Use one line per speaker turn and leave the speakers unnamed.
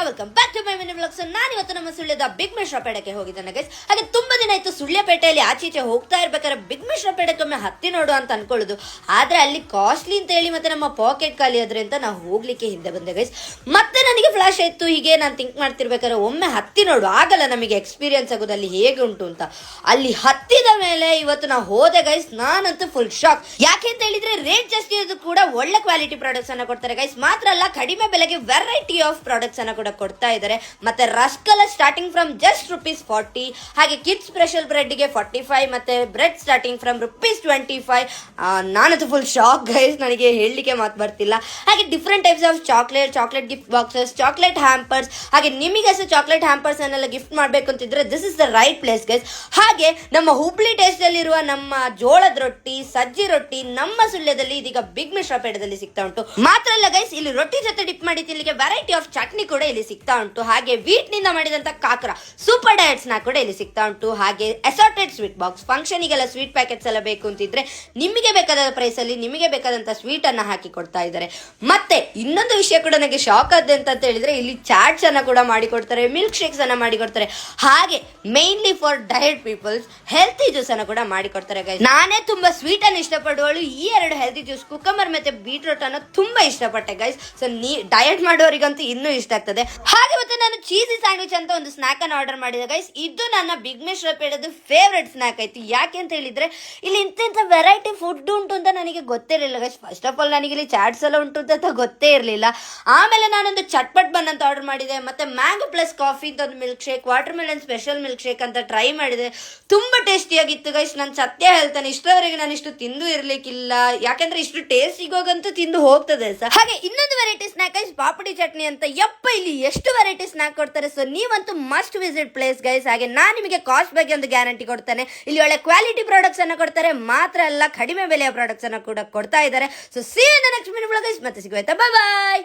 Welcome back to my mini vlogs. ನಾನು ಇವತ್ತು ನಮ್ಮ ಸುಳ್ಯದ ಬಿಗ್ ಮಿಶ್ರಾ ಪೇಟೆಗೆ ಹೋಗಿದ್ದೇನೆ ಗೈಸ್. ಹಾಗೆ ತುಂಬಾ ದಿನ ಆಯ್ತು ಸುಳ್ಯಪೇಟೆಯಲ್ಲಿ ಆಚೀಚೆ ಹೋಗ್ತಾ ಇರ್ಬೇಕಾದ್ರೆ ಬಿಗ್ ಮಿಶ್ರಾ ಪೇಟೆಗೊಮ್ಮೆ ಹತ್ತಿ ನೋಡು ಅಂತ ಅನ್ಕೊಳ್ಳೋದು. ಆದ್ರೆ ಅಲ್ಲಿ ಕಾಸ್ಟ್ಲಿ ಅಂತ ಹೇಳಿ ಮತ್ತೆ ನಮ್ಮ ಪಾಕೆಟ್ ಖಾಲಿ ಆದ್ರೆ ಅಂತ ನಾವು ಹೋಗ್ಲಿಕ್ಕೆ ಹಿಂದೆ ಬಂದೆ ಗೈಸ್. ಮತ್ತೆ ನನಗೆ ಫ್ಲಾಶ್ ಆಯ್ತು, ಹೀಗೆ ನಾನು ಥಿಂಕ್ ಮಾಡ್ತಿರ್ಬೇಕಾದ್ರೆ ಒಮ್ಮೆ ಹತ್ತಿ ನೋಡು, ಆಗಲ್ಲ ನಮಗೆ ಎಕ್ಸ್ಪೀರಿಯನ್ಸ್ ಆಗೋದು ಅಲ್ಲಿ ಹೇಗೆ ಉಂಟು ಅಂತ. ಅಲ್ಲಿ ಹತ್ತಿದ ಮೇಲೆ ಇವತ್ತು ನಾವು ಹೋದೆ ಗೈಸ್. ನಾನಂತೂ ಫುಲ್ ಶಾಕ್. ಯಾಕೆ ಅಂತ ಹೇಳಿದ್ರೆ ರೇಟ್ ಜಾಸ್ತಿ ಇರೋದು ಕೂಡ ಒಳ್ಳೆ ಕ್ವಾಲಿಟಿ ಪ್ರಾಡಕ್ಟ್ಸ್ ಅನ್ನ ಕೊಡ್ತಾರೆ ಗೈಸ್. ಮಾತ್ರ ಅಲ್ಲ, ಕಡಿಮೆ ಬೆಲೆಗೆ ವೆರೈಟಿ ಆಫ್ ಪ್ರಾಡಕ್ಟ್ಸ್ ಅನ್ನ ಕೂಡ ಕೊಡ್ತಾ ಇದ್ದಾರೆ. ಮತ್ತೆ ರಸ್ಕ್ ಎಲ್ಲ ಸ್ಟಾರ್ಟಿಂಗ್ ಫ್ರಮ್ ಜಸ್ಟ್ ₹40, ಹಾಗೆ ಕಿಡ್ಸ್ ಸ್ಪೆಷಲ್ ಬ್ರೆಡ್ ಗೆ 45, ಮತ್ತೆ ಬ್ರೆಡ್ ಸ್ಟಾರ್ಟಿಂಗ್ ಫ್ರಮ್ ₹25. ನಾನಂತೂ ಫುಲ್ ಶಾಕ್ ಗೈಸ್, ನನಗೆ ಹೇಳಲಿಕ್ಕೆ ಮಾತು ಬರ್ತಿಲ್ಲ. ಹಾಗೆ different types of chocolate gift boxes, chocolate hampers, ಹಾಗೆ ನಿಮಗೆ ಸಹ ಚಾಕ್ಲೇಟ್ ಹ್ಯಾಂಪರ್ಸ್ ಅನ್ನೆಲ್ಲ ಗಿಫ್ಟ್ ಮಾಡಬೇಕು ಅಂತಿದ್ರೆ this is the right place guys. ಹಾಗೆ ನಮ್ಮ ಹುಬ್ಳಿ ಟೇಸ್ಟ್ ಅಲ್ಲಿರುವ ನಮ್ಮ ಜೋಳದ ರೊಟ್ಟಿ, ಸಜ್ಜಿ ರೊಟ್ಟಿ ನಮ್ಮ ಸುಳ್ಯದಲ್ಲಿ ಇದೀಗ ಬಿಗ್ ಮಿಶ್ರಾ ಪೇಟೆದಲ್ಲಿ ಸಿಗ್ತಾ ಉಂಟು. ಮಾತ್ರ ಅಲ್ಲ ಗೈಸ್, ಇಲ್ಲಿ ರೊಟ್ಟಿ ಜೊತೆ ಡಿಪ್ ಮಾಡಿ ತಿನ್ಲಿಕ್ಕೆ ವೆರೈಟಿ ಆಫ್ ಚಟ್ನಿ ಕೂಡ ಇಲ್ಲಿ ಸಿಗ್ತಾ ಉಂಟು. ಹಾಗೆ ವೀಟ್ ನಿಂದ ಮಾಡಿದಂತ ಕಾಕ್ರ ಸೂಪರ್ ಡಯಟ್ ಸ್ನಾಕ್ ಕೂಡ ಇಲ್ಲಿ ಸಿಗ್ತಾ ಉಂಟು. ಹಾಗೆ ಅಸಾರ್ಟೆಡ್ ಸ್ವೀಟ್ ಬಾಕ್ಸ್, ಫಂಕ್ಷನಿಗೆಲ್ಲ ಸ್ವೀಟ್ ಪ್ಯಾಕೆಟ್ಸ್ ಎಲ್ಲ ಬೇಕು ಅಂತಿದ್ರೆ ನಿಮಗೆ ಬೇಕಾದ ಪ್ರೈಸ್ ಅಲ್ಲಿ ನಿಮಗೆ ಬೇಕಾದಂತ ಸ್ವೀಟ್ ಅನ್ನ ಹಾಕಿ ಕೊಡ್ತಾ ಇದ್ದಾರೆ. ಮತ್ತೆ ಇನ್ನೊಂದು ವಿಷಯ ಕೂಡ ನನಗೆ ಶಾಕ್ ಆದ ಅಂತ ಹೇಳಿದ್ರೆ ಇಲ್ಲಿ ಚಾಟ್ಸ್ ಅನ್ನ ಕೂಡ ಮಾಡಿ ಕೊಡ್ತಾರೆ, ಮಿಲ್ಕ್ ಶೇಕ್ಸ್ ಅನ್ನ ಮಾಡಿ ಕೊಡ್ತಾರೆ. ಹಾಗೆ mainly for diet peoples healthy juice ಅನ್ನ ಕೂಡ ಮಾಡಿ ಕೊಡ್ತಾರೆ ಗೈಸ್. ನಾನೇ ತುಂಬಾ ಸ್ವೀಟ್ ಅನ್ನು ಇಷ್ಟಪಡುವಳು. ಈ ಎರಡು ಹೆಲ್ತಿ ಜ್ಯೂಸ್ ಕುಕಂಬರ್ ಮತ್ತೆ ಬೀಟ್ರೂಟ್ ಅನ್ನು ತುಂಬಾ ಇಷ್ಟಪಟ್ಟೆ ಗೈಸ್. ಸೊ ಡಯಟ್ ಮಾಡೋರಿಗಂತೂ ಇನ್ನೂ ಇಷ್ಟ ಆಗ್ತದೆ. ಹಾಗೆ ಮತ್ತೆ ನಾನು ಚೀಸಿ ಸ್ಯಾಂಡ್ವಿಚ್ ಅಂತ ಒಂದು ಸ್ನಾಕ್ ಅನ್ನು ಆರ್ಡರ್ ಮಾಡಿದೆ ಗೈಸ್. ಇದು ನನ್ನ ಬಿಗ್ ಮಿಶ್ರಾ ಪೇಟೆದು ಫೇವ್ರೆಟ್ ಸ್ನಾಕ್ ಆಯ್ತು. ಯಾಕೆ ಅಂತ ಹೇಳಿದ್ರೆ ಇಲ್ಲಿ ಇಂಥ ವೆರೈಟಿ ಫುಡ್ ಉಂಟು ಅಂತ ನನಗೆ ಗೊತ್ತಿರಲಿಲ್ಲ ಗೈಸ್. ಫಸ್ಟ್ ಆಫ್ ಆಲ್ ನನಗೆ ಇಲ್ಲಿ ಚಾಟ್ಸ್ ಎಲ್ಲ ಉಂಟು ಅಂತ ಗೊತ್ತೇ ಇರಲಿಲ್ಲ. ಆಮೇಲೆ ನಾನೊಂದು ಚಟ್ಪಟ್ ಬನ್ ಅಂತ ಆರ್ಡರ್ ಮಾಡಿದೆ, ಮತ್ತೆ ಮ್ಯಾಂಗೋ ಪ್ಲಸ್ ಕಾಫಿ ಅಂತ ಒಂದು milkshake, watermelon special milkshake ಅಂತ ಟ್ರೈ ಮಾಡಿದೆ. ತುಂಬಾ ಟೇಸ್ಟಿಯಾಗಿತ್ತು ಗೈಸ್. ನಾನು ಸತ್ಯ ಹೇಳ್ತಾನೆ, ಇಷ್ಟವರೆಗೆ ನಾನು ಇಷ್ಟು ತಿಂದು ಇರ್ಲಿಕ್ಕಿಲ್ಲ. ಯಾಕಂದ್ರೆ ಇಷ್ಟು ಟೇಸ್ಟ್ ಸಿಗೋಗಂತೂ ತಿಂದು ಹೋಗ್ತದೆ ಸರ್. ಹಾಗೆ ಇನ್ನೊಂದು variety snack guys, papdi chutney ಅಂತ. ಯಪ್ಪ, ಇಲ್ಲಿ ಎಷ್ಟು ವೆರೈಟಿ ಸ್ನಾಕ್ ಕೊಡ್ತಾರೆ. ಸೊ ನೀವಂತೂ ಮಸ್ಟ್ ವಿಸಿಟ್ ಪ್ಲೇಸ್ ಗೈಸ್. ಹಾಗೆ ನಾನು ನಿಮಗೆ ಕಾಸ್ಟ್ ಬಗ್ಗೆ ಒಂದು ಗ್ಯಾರಂಟಿ ಕೊಡ್ತೇನೆ. ಇಲ್ಲಿ ಒಳ್ಳೆ ಕ್ವಾಲಿಟಿ ಪ್ರಾಡಕ್ಟ್ಸ್ ಅನ್ನ ಕೊಡ್ತಾರೆ. ಮಾತ್ರ ಅಲ್ಲ, ಕಡಿಮೆ ಬೆಲೆಯ ಪ್ರಾಡಕ್ಟ್ಸ್ ಅನ್ನ ಕೂಡ ಕೊಡ್ತಾ ಇದ್ದಾರೆ. So see you in the next video guys. ಮತ್ತೆ ಸಿಗುವ. ಬೈ ಬಾಯ್.